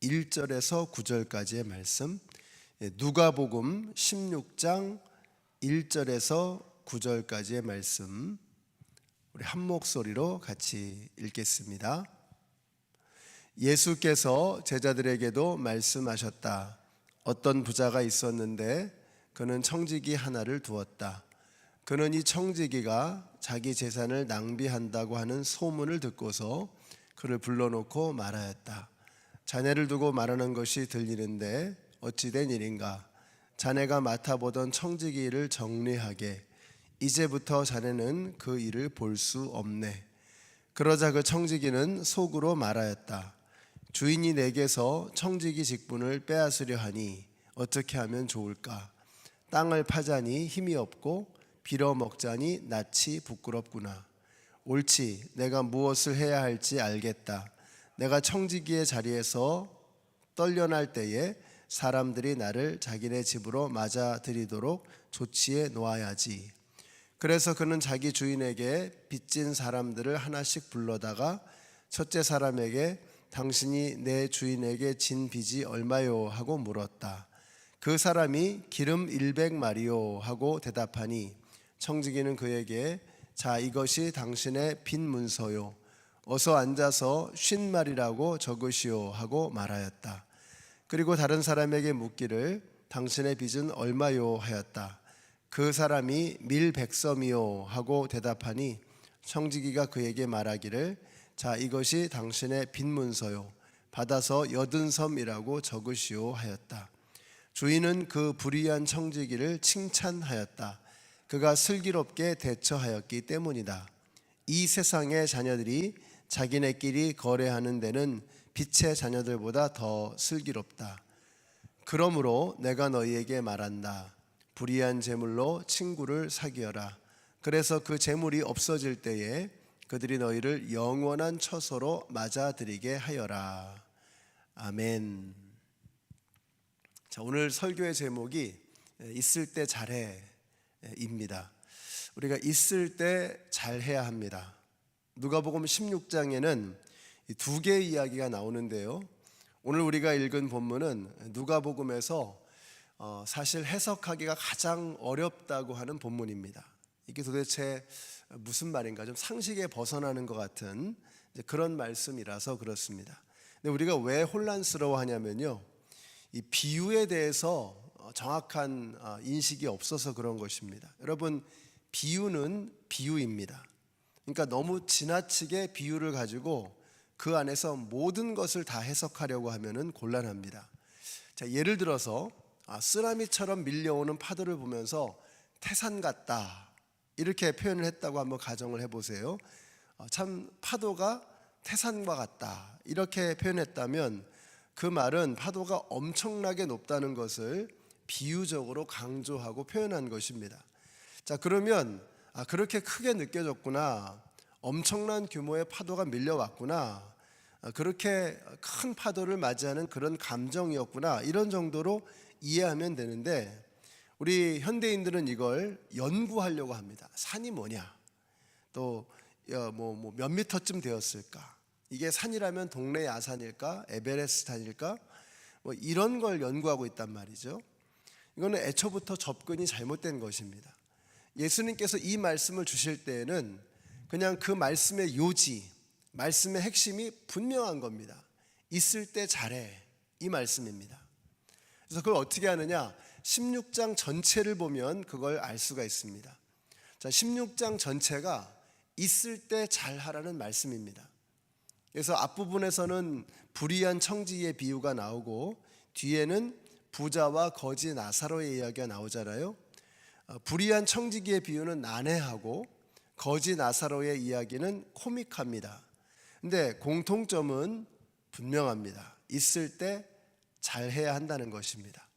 1절에서 9절까지의 말씀, 누가복음 16장 1절에서 9절까지의 말씀, 우리 한 목소리로 같이 읽겠습니다. 예수께서 제자들에게도 말씀하셨다. 어떤 부자가 있었는데 그는 청지기 하나를 두었다. 그는 이 청지기가 자기 재산을 낭비한다고 하는 소문을 듣고서 그를 불러놓고 말하였다. 자네를 두고 말하는 것이 들리는데 어찌 된 일인가? 자네가 맡아보던 청지기 일을 정리하게. 이제부터 자네는 그 일을 볼 수 없네. 그러자 그 청지기는 속으로 말하였다. 주인이 내게서 청지기 직분을 빼앗으려 하니 어떻게 하면 좋을까? 땅을 파자니 힘이 없고 빌어먹자니 낯이 부끄럽구나. 옳지, 내가 무엇을 해야 할지 알겠다. 내가 청지기의 자리에서 떨려날 때에 사람들이 나를 자기네 집으로 맞아들이도록 조치해 놓아야지. 그래서 그는 자기 주인에게 빚진 사람들을 하나씩 불러다가 첫째 사람에게 당신이 내 주인에게 진 빚이 얼마요? 하고 물었다. 그 사람이 기름 100마리요 하고 대답하니 청지기는 그에게 자, 이것이 당신의 빚 문서요. 어서 앉아서 50마리라고 적으시오 하고 말하였다. 그리고 다른 사람에게 묻기를 당신의 빚은 얼마요? 하였다. 그 사람이 밀 100섬이요 하고 대답하니 청지기가 그에게 말하기를 자, 이것이 당신의 빚 문서요. 받아서 80섬이라고 적으시오 하였다. 주인은 그 불의한 청지기를 칭찬하였다. 그가 슬기롭게 대처하였기 때문이다. 이 세상의 자녀들이 자기네끼리 거래하는 데는 빛의 자녀들보다 더 슬기롭다. 그러므로 내가 너희에게 말한다. 불의한 재물로 친구를 사귀어라. 그래서 그 재물이 없어질 때에 그들이 너희를 영원한 처소로 맞아들이게 하여라. 아멘. 자, 오늘 설교의 제목이 있을 때 잘해입니다. 우리가 있을 때 잘해야 합니다. 누가복음 16장에는 두 개의 이야기가 나오는데요. 오늘 우리가 읽은 본문은 누가복음에서 사실 해석하기가 가장 어렵다고 하는 본문입니다. 이게 도대체 무슨 말인가 좀 상식에 벗어나는 것 같은 그런 말씀이라서 그렇습니다. 근데 우리가 왜 혼란스러워하냐면요, 이 비유에 대해서 정확한 인식이 없어서 그런 것입니다. 여러분, 비유는 비유입니다. 그러니까 너무 지나치게 비유를 가지고 그 안에서 모든 것을 다 해석하려고 하면은 곤란합니다. 자, 예를 들어서 쓰나미처럼 밀려오는 파도를 보면서 태산 같다 이렇게 표현을 했다고 한번 가정을 해보세요. 참 파도가 태산과 같다 이렇게 표현했다면 그 말은 파도가 엄청나게 높다는 것을 비유적으로 강조하고 표현한 것입니다. 자, 그러면 그렇게 크게 느껴졌구나, 엄청난 규모의 파도가 밀려왔구나, 그렇게 큰 파도를 맞이하는 그런 감정이었구나, 이런 정도로 이해하면 되는데 우리 현대인들은 이걸 연구하려고 합니다. 산이 뭐냐, 또 몇 미터쯤 되었을까, 이게 산이라면 동네 야산일까, 에베레스트 산일까, 이런 걸 연구하고 있단 말이죠. 이거는 애초부터 접근이 잘못된 것입니다. 예수님께서 이 말씀을 주실 때에는 그냥 그 말씀의 요지, 말씀의 핵심이 분명한 겁니다. 있을 때 잘해, 이 말씀입니다. 그래서 그걸 어떻게 하느냐, 16장 전체를 보면 그걸 알 수가 있습니다. 자, 16장 전체가 있을 때 잘하라는 말씀입니다. 그래서 앞부분에서는 불의한 청지기의 비유가 나오고 뒤에는 부자와 거지 나사로의 이야기가 나오잖아요. 불의한 청지기의 비유는 난해하고 거지 나사로의 이야기는 코믹합니다. 근데 공통점은 분명합니다. 있을 때 잘해야 한다는 것입니다.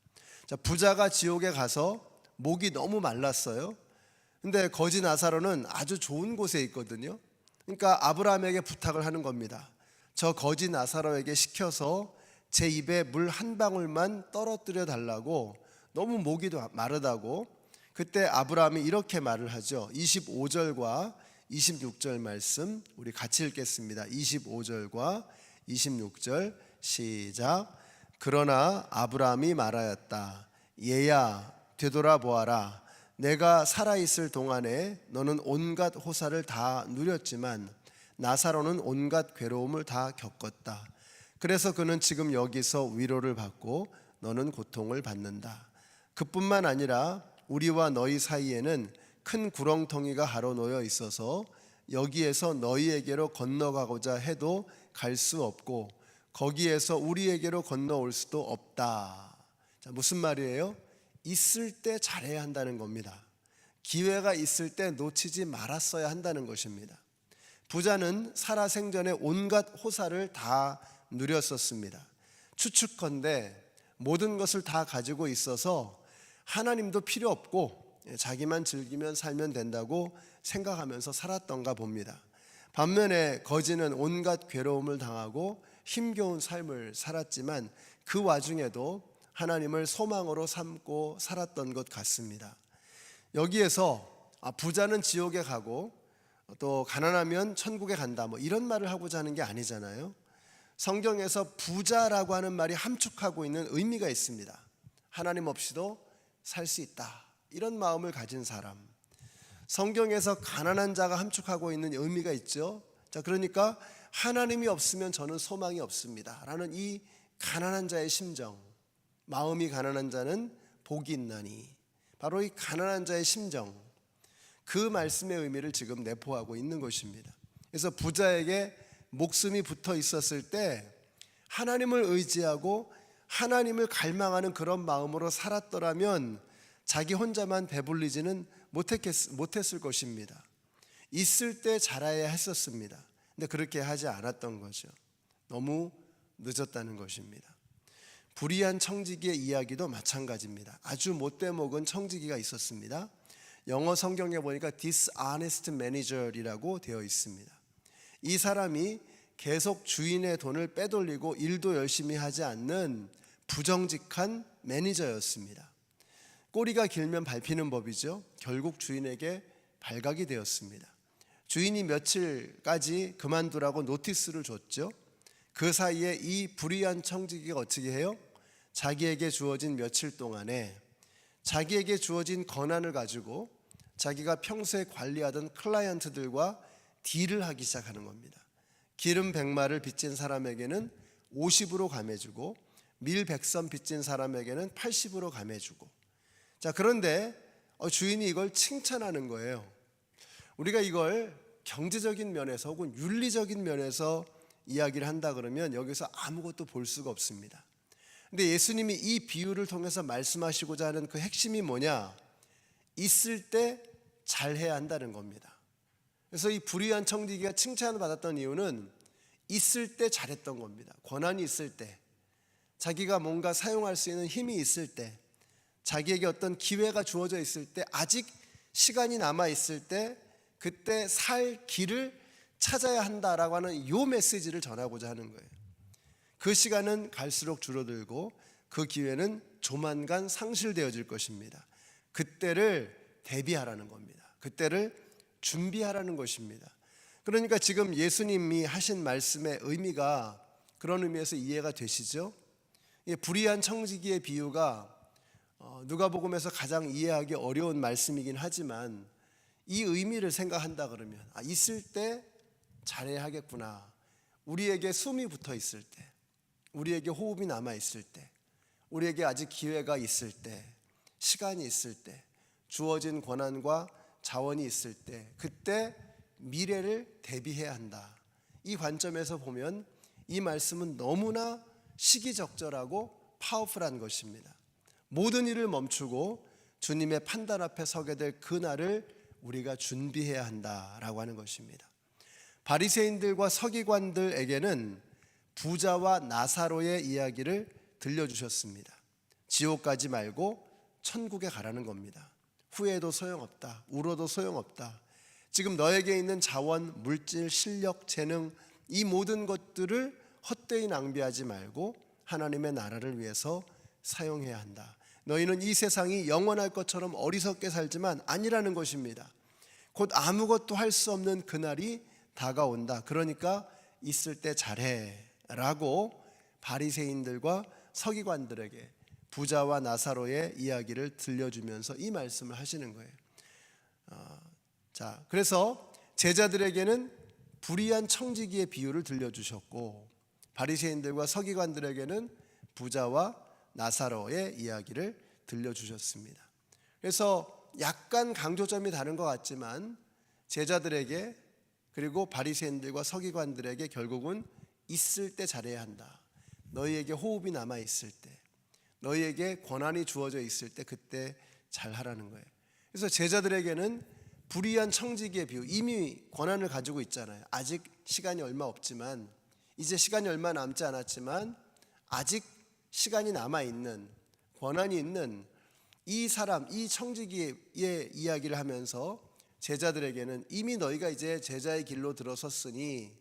자, 부자가 지옥에 가서 목이 너무 말랐어요. 근데 거지 나사로는 아주 좋은 곳에 있거든요. 그러니까 아브라함에게 부탁을 하는 겁니다. 저 거지 나사로에게 시켜서 제 입에 물 한 방울만 떨어뜨려 달라고, 너무 목이 마르다고. 그때 아브라함이 이렇게 말을 하죠. 25절과 26절 말씀 우리 같이 읽겠습니다. 25절과 26절 시작. 그러나 아브라함이 말하였다. 얘야 되돌아보아라. 내가 살아있을 동안에 너는 온갖 호사를 다 누렸지만 나사로는 온갖 괴로움을 다 겪었다. 그래서 그는 지금 여기서 위로를 받고 너는 고통을 받는다. 그뿐만 아니라 우리와 너희 사이에는 큰 구렁텅이가 하러 놓여 있어서 여기에서 너희에게로 건너가고자 해도 갈 수 없고 거기에서 우리에게로 건너올 수도 없다. 자, 무슨 말이에요? 있을 때 잘해야 한다는 겁니다. 기회가 있을 때 놓치지 말았어야 한다는 것입니다. 부자는 살아생전에 온갖 호사를 다 누렸었습니다. 추측컨대 모든 것을 다 가지고 있어서 하나님도 필요 없고 자기만 즐기면 살면 된다고 생각하면서 살았던가 봅니다. 반면에 거지는 온갖 괴로움을 당하고 힘겨운 삶을 살았지만 그 와중에도 하나님을 소망으로 삼고 살았던 것 같습니다. 여기에서 부자는 지옥에 가고 또 가난하면 천국에 간다 이런 말을 하고자 하는 게 아니잖아요. 성경에서 부자라고 하는 말이 함축하고 있는 의미가 있습니다. 하나님 없이도 살 수 있다, 이런 마음을 가진 사람. 성경에서 가난한 자가 함축하고 있는 의미가 있죠. 자, 그러니까 하나님이 없으면 저는 소망이 없습니다 라는 이 가난한 자의 심정, 마음이 가난한 자는 복이 있나니, 바로 이 가난한 자의 심정, 그 말씀의 의미를 지금 내포하고 있는 것입니다. 그래서 부자에게 목숨이 붙어 있었을 때 하나님을 의지하고 하나님을 갈망하는 그런 마음으로 살았더라면 자기 혼자만 배불리지는 못했을 것입니다. 있을 때 잘해야 했었습니다. 근데 그렇게 하지 않았던 거죠. 너무 늦었다는 것입니다. 불의한 청지기의 이야기도 마찬가지입니다. 아주 못돼 먹은 청지기가 있었습니다. 영어 성경에 보니까 dishonest manager이라고 되어 있습니다. 이 사람이 계속 주인의 돈을 빼돌리고 일도 열심히 하지 않는 부정직한 매니저였습니다. 꼬리가 길면 밟히는 법이죠. 결국 주인에게 발각이 되었습니다. 주인이 며칠까지 그만두라고 노티스를 줬죠. 그 사이에 이 불의한 청지기가 어떻게 해요? 자기에게 주어진 며칠 동안에 자기에게 주어진 권한을 가지고 자기가 평소에 관리하던 클라이언트들과 딜을 하기 시작하는 겁니다. 기름 100마를 빚진 사람에게는 50으로 감해주고 밀 100선 빚진 사람에게는 80으로 감해주고. 자, 그런데 주인이 이걸 칭찬하는 거예요. 우리가 이걸 경제적인 면에서 혹은 윤리적인 면에서 이야기를 한다 그러면 여기서 아무것도 볼 수가 없습니다. 근데 예수님이 이 비유를 통해서 말씀하시고자 하는 그 핵심이 뭐냐? 있을 때 잘해야 한다는 겁니다. 그래서 이 불의한 청지기가 칭찬을 받았던 이유는 있을 때 잘했던 겁니다. 권한이 있을 때, 자기가 뭔가 사용할 수 있는 힘이 있을 때, 자기에게 어떤 기회가 주어져 있을 때, 아직 시간이 남아 있을 때 그때 살 길을 찾아야 한다라고 하는 이 메시지를 전하고자 하는 거예요. 그 시간은 갈수록 줄어들고 그 기회는 조만간 상실되어질 것입니다. 그때를 대비하라는 겁니다. 그때를 준비하라는 것입니다. 그러니까 지금 예수님이 하신 말씀의 의미가 그런 의미에서 이해가 되시죠? 불의한 청지기의 비유가 누가복음에서 가장 이해하기 어려운 말씀이긴 하지만 이 의미를 생각한다 그러면 있을 때 잘해야 하겠구나. 우리에게 숨이 붙어 있을 때, 우리에게 호흡이 남아 있을 때, 우리에게 아직 기회가 있을 때, 시간이 있을 때, 주어진 권한과 자원이 있을 때, 그때 미래를 대비해야 한다. 이 관점에서 보면 이 말씀은 너무나 시기적절하고 파워풀한 것입니다. 모든 일을 멈추고 주님의 판단 앞에 서게 될 그날을 우리가 준비해야 한다라고 하는 것입니다. 바리새인들과 서기관들에게는 부자와 나사로의 이야기를 들려주셨습니다. 지옥 가지 말고 천국에 가라는 겁니다. 후회도 소용없다, 울어도 소용없다. 지금 너에게 있는 자원, 물질, 실력, 재능, 이 모든 것들을 헛되이 낭비하지 말고 하나님의 나라를 위해서 사용해야 한다. 너희는 이 세상이 영원할 것처럼 어리석게 살지만 아니라는 것입니다. 곧 아무것도 할 수 없는 그날이 다가온다. 그러니까 있을 때 잘해 라고 바리새인들과 서기관들에게 부자와 나사로의 이야기를 들려주면서 이 말씀을 하시는 거예요. 자, 그래서 제자들에게는 불의한 청지기의 비유를 들려주셨고 바리새인들과 서기관들에게는 부자와 나사로의 이야기를 들려주셨습니다. 그래서 약간 강조점이 다른 것 같지만 제자들에게 그리고 바리새인들과 서기관들에게 결국은 있을 때 잘해야 한다. 너희에게 호흡이 남아 있을 때, 너희에게 권한이 주어져 있을 때 그때 잘하라는 거예요. 그래서 제자들에게는 불의한 청지기의 비유, 이미 권한을 가지고 있잖아요. 아직 시간이 얼마 없지만, 이제 시간이 얼마 남지 않았지만 아직 시간이 남아있는, 권한이 있는 이 사람, 이 청지기의 이야기를 하면서 제자들에게는 이미 너희가 이제 제자의 길로 들어섰으니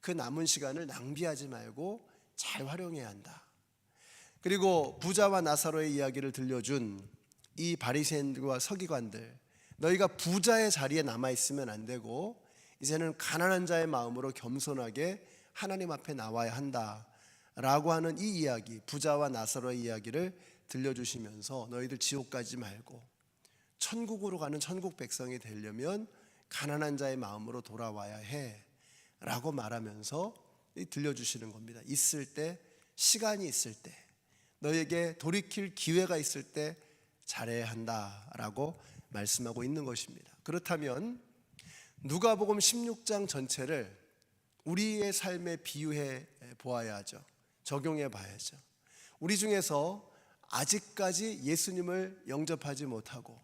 그 남은 시간을 낭비하지 말고 잘 활용해야 한다. 그리고 부자와 나사로의 이야기를 들려준 이 바리새인들과 서기관들, 너희가 부자의 자리에 남아있으면 안 되고 이제는 가난한 자의 마음으로 겸손하게 하나님 앞에 나와야 한다라고 하는 이 이야기, 부자와 나사로의 이야기를 들려주시면서 너희들 지옥 가지 말고 천국으로 가는 천국 백성이 되려면 가난한 자의 마음으로 돌아와야 해 라고 말하면서 들려주시는 겁니다. 있을 때, 시간이 있을 때, 너에게 돌이킬 기회가 있을 때 잘해야 한다라고 말씀하고 있는 것입니다. 그렇다면 누가복음 16장 전체를 우리의 삶에 비유해 보아야 하죠. 적용해 봐야죠. 우리 중에서 아직까지 예수님을 영접하지 못하고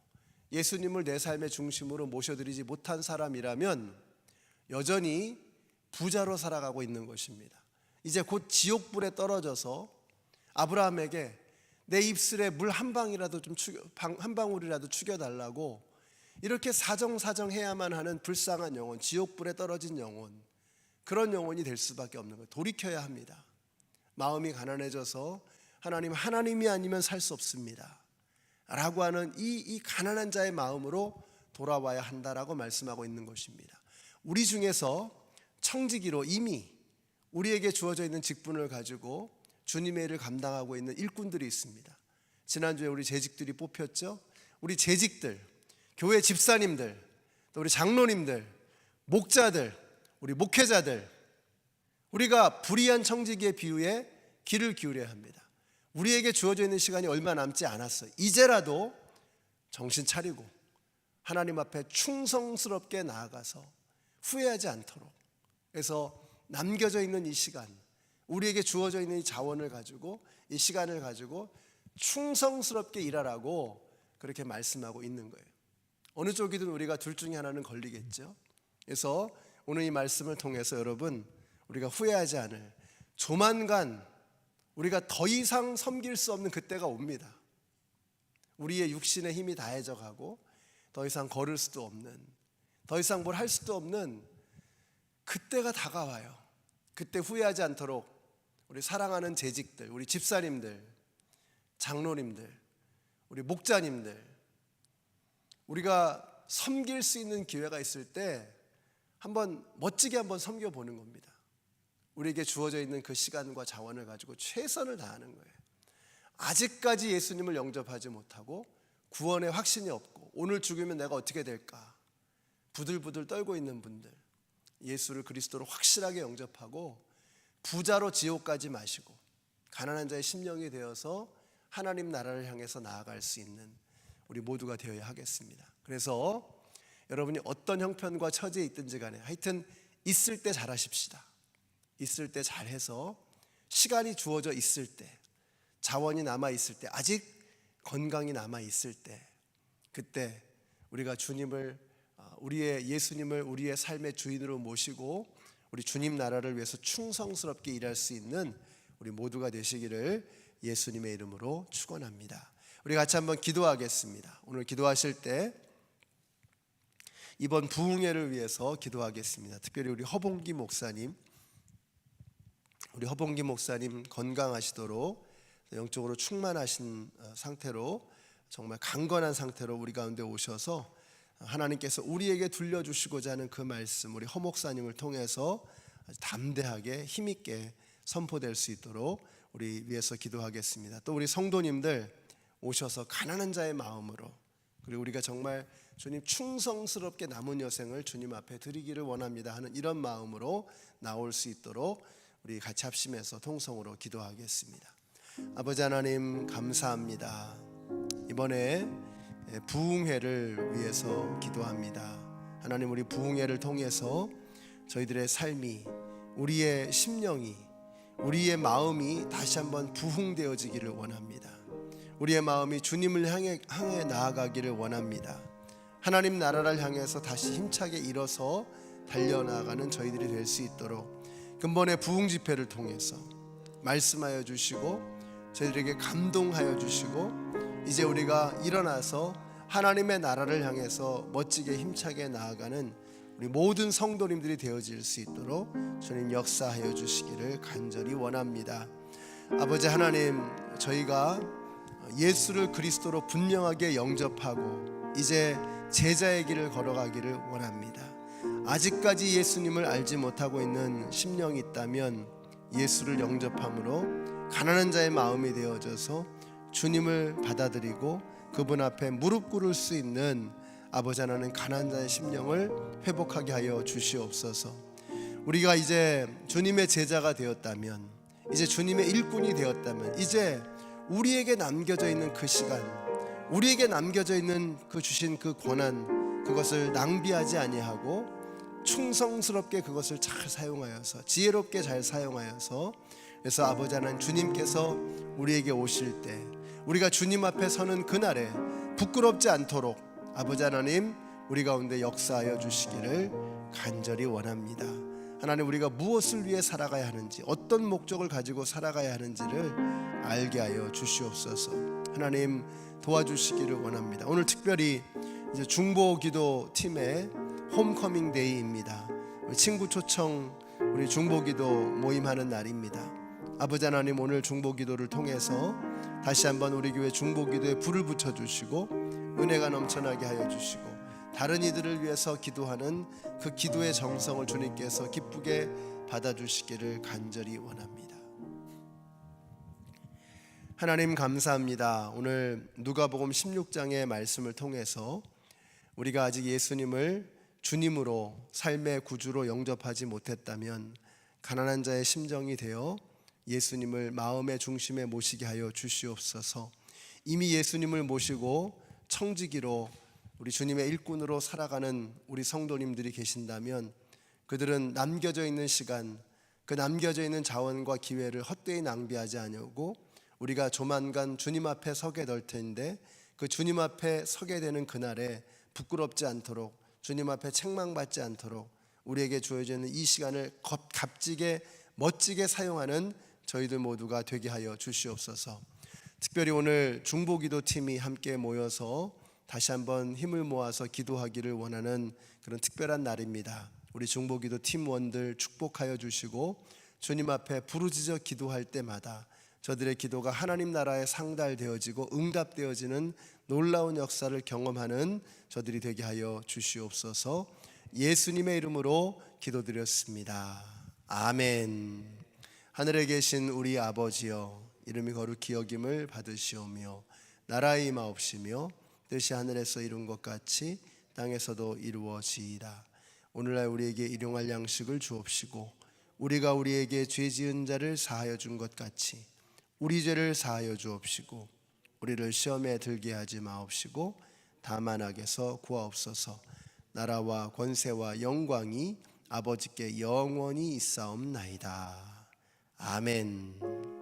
예수님을 내 삶의 중심으로 모셔드리지 못한 사람이라면 여전히 부자로 살아가고 있는 것입니다. 이제 곧 지옥불에 떨어져서 아브라함에게 내 입술에 물 한 방울이라도 죽여달라고 이렇게 사정사정해야만 하는 불쌍한 영혼, 지옥불에 떨어진 영혼, 그런 영혼이 될 수밖에 없는 거예요. 돌이켜야 합니다. 마음이 가난해져서 하나님이 아니면 살 수 없습니다 라고 하는 이 가난한 자의 마음으로 돌아와야 한다라고 말씀하고 있는 것입니다. 우리 중에서 청지기로 이미 우리에게 주어져 있는 직분을 가지고 주님의 일을 감당하고 있는 일꾼들이 있습니다. 지난주에 우리 재직들이 뽑혔죠. 우리 재직들, 교회 집사님들, 또 우리 장로님들, 목자들, 우리 목회자들, 우리가 불의한 청지기의 비유에 귀를 기울여야 합니다. 우리에게 주어져 있는 시간이 얼마 남지 않았어요. 이제라도 정신 차리고 하나님 앞에 충성스럽게 나아가서 후회하지 않도록, 그래서 남겨져 있는 이 시간, 우리에게 주어져 있는 이 자원을 가지고, 이 시간을 가지고 충성스럽게 일하라고 그렇게 말씀하고 있는 거예요. 어느 쪽이든 우리가 둘 중에 하나는 걸리겠죠. 그래서 오늘 이 말씀을 통해서 여러분, 우리가 후회하지 않을, 조만간 우리가 더 이상 섬길 수 없는 그때가 옵니다. 우리의 육신의 힘이 다해져 가고 더 이상 걸을 수도 없는, 더 이상 뭘 할 수도 없는 그때가 다가와요. 그때 후회하지 않도록 우리 사랑하는 재직들, 우리 집사님들, 장로님들, 우리 목자님들, 우리가 섬길 수 있는 기회가 있을 때 한번 멋지게 한번 섬겨보는 겁니다. 우리에게 주어져 있는 그 시간과 자원을 가지고 최선을 다하는 거예요. 아직까지 예수님을 영접하지 못하고 구원의 확신이 없고 오늘 죽으면 내가 어떻게 될까 부들부들 떨고 있는 분들, 예수를 그리스도로 확실하게 영접하고 부자로 지옥 가지 마시고 가난한 자의 심령이 되어서 하나님 나라를 향해서 나아갈 수 있는 우리 모두가 되어야 하겠습니다. 그래서 여러분이 어떤 형편과 처지에 있든지 간에 하여튼 있을 때 잘하십시다. 있을 때 잘해서 시간이 주어져 있을 때, 자원이 남아 있을 때, 아직 건강이 남아 있을 때, 그때 우리가 우리의 예수님을 우리의 삶의 주인으로 모시고 우리 주님 나라를 위해서 충성스럽게 일할 수 있는 우리 모두가 되시기를 예수님의 이름으로 축원합니다. 우리 같이 한번 기도하겠습니다. 오늘 기도하실 때 이번 부흥회를 위해서 기도하겠습니다. 특별히 우리 허봉기 목사님 건강하시도록 영적으로 충만하신 상태로, 정말 강건한 상태로 우리 가운데 오셔서 하나님께서 우리에게 들려주시고자 하는 그 말씀, 우리 허 목사님을 통해서 담대하게 힘있게 선포될 수 있도록 우리 위해서 기도하겠습니다. 또 우리 성도님들 오셔서 가난한 자의 마음으로, 그리고 우리가 정말 주님 충성스럽게 남은 여생을 주님 앞에 드리기를 원합니다 하는 이런 마음으로 나올 수 있도록 우리 같이 합심해서 통성으로 기도하겠습니다. 아버지 하나님 감사합니다. 이번에 부흥회를 위해서 기도합니다. 하나님, 우리 부흥회를 통해서 저희들의 삶이, 우리의 심령이, 우리의 마음이 다시 한번 부흥되어지기를 원합니다. 우리의 마음이 주님을 향해 나아가기를 원합니다. 하나님 나라를 향해서 다시 힘차게 일어서 달려나가는 저희들이 될 수 있도록 근본의 부흥 집회를 통해서 말씀하여 주시고 저희들에게 감동하여 주시고, 이제 우리가 일어나서 하나님의 나라를 향해서 멋지게 힘차게 나아가는 우리 모든 성도님들이 되어질 수 있도록 주님 역사하여 주시기를 간절히 원합니다. 아버지 하나님, 저희가 예수를 그리스도로 분명하게 영접하고 이제 제자의 길을 걸어가기를 원합니다. 아직까지 예수님을 알지 못하고 있는 심령이 있다면 예수를 영접함으로 가난한 자의 마음이 되어져서 주님을 받아들이고 그분 앞에 무릎 꿇을 수 있는 아버지 하나님 가난한 자의 심령을 회복하게 하여 주시옵소서. 우리가 이제 주님의 제자가 되었다면, 이제 주님의 일꾼이 되었다면, 이제 우리에게 남겨져 있는 그 시간, 우리에게 남겨져 있는 그 주신 그 권한, 그것을 낭비하지 아니하고 충성스럽게 그것을 잘 사용하여서, 지혜롭게 잘 사용하여서, 그래서 아버지 하나님 주님께서 우리에게 오실 때 우리가 주님 앞에 서는 그날에 부끄럽지 않도록 아버지 하나님 우리 가운데 역사하여 주시기를 간절히 원합니다. 하나님, 우리가 무엇을 위해 살아가야 하는지, 어떤 목적을 가지고 살아가야 하는지를 알게 하여 주시옵소서. 하나님 도와주시기를 원합니다. 오늘 특별히 이제 중보기도 팀의 홈커밍 데이입니다. 친구 초청 우리 중보기도 모임하는 날입니다. 아버지 하나님, 오늘 중보기도를 통해서 다시 한번 우리 교회 중보기도에 불을 붙여주시고 은혜가 넘쳐나게 하여 주시고, 다른 이들을 위해서 기도하는 그 기도의 정성을 주님께서 기쁘게 받아주시기를 간절히 원합니다. 하나님 감사합니다. 오늘 누가복음 16장의 말씀을 통해서 우리가 아직 예수님을 주님으로, 삶의 구주로 영접하지 못했다면 가난한 자의 심정이 되어 예수님을 마음의 중심에 모시게 하여 주시옵소서. 이미 예수님을 모시고 청지기로 우리 주님의 일꾼으로 살아가는 우리 성도님들이 계신다면 그들은 남겨져 있는 시간, 그 남겨져 있는 자원과 기회를 헛되이 낭비하지 않으고 우리가 조만간 주님 앞에 서게 될 텐데, 그 주님 앞에 서게 되는 그날에 부끄럽지 않도록, 주님 앞에 책망받지 않도록 우리에게 주어지는 이 시간을 값지게 멋지게 사용하는 저희들 모두가 되게 하여 주시옵소서. 특별히 오늘 중보기도 팀이 함께 모여서 다시 한번 힘을 모아서 기도하기를 원하는 그런 특별한 날입니다. 우리 중보기도 팀원들 축복하여 주시고 주님 앞에 부르짖어 기도할 때마다 저들의 기도가 하나님 나라에 상달되어지고 응답되어지는 놀라운 역사를 경험하는 저들이 되게 하여 주시옵소서. 예수님의 이름으로 기도드렸습니다. 아멘. 하늘에 계신 우리 아버지여, 이름이 거룩히 여김을 받으시오며 나라의 임하옵시며 뜻이 하늘에서 이룬 것 같이 땅에서도 이루어지이다. 오늘날 우리에게 일용할 양식을 주옵시고 우리가 우리에게 죄 지은 자를 사하여 준 것 같이 우리 죄를 사하여 주옵시고 우리를 시험에 들게 하지 마옵시고 다만 악에서 구하옵소서. 나라와 권세와 영광이 아버지께 영원히 있사옵나이다. 아멘.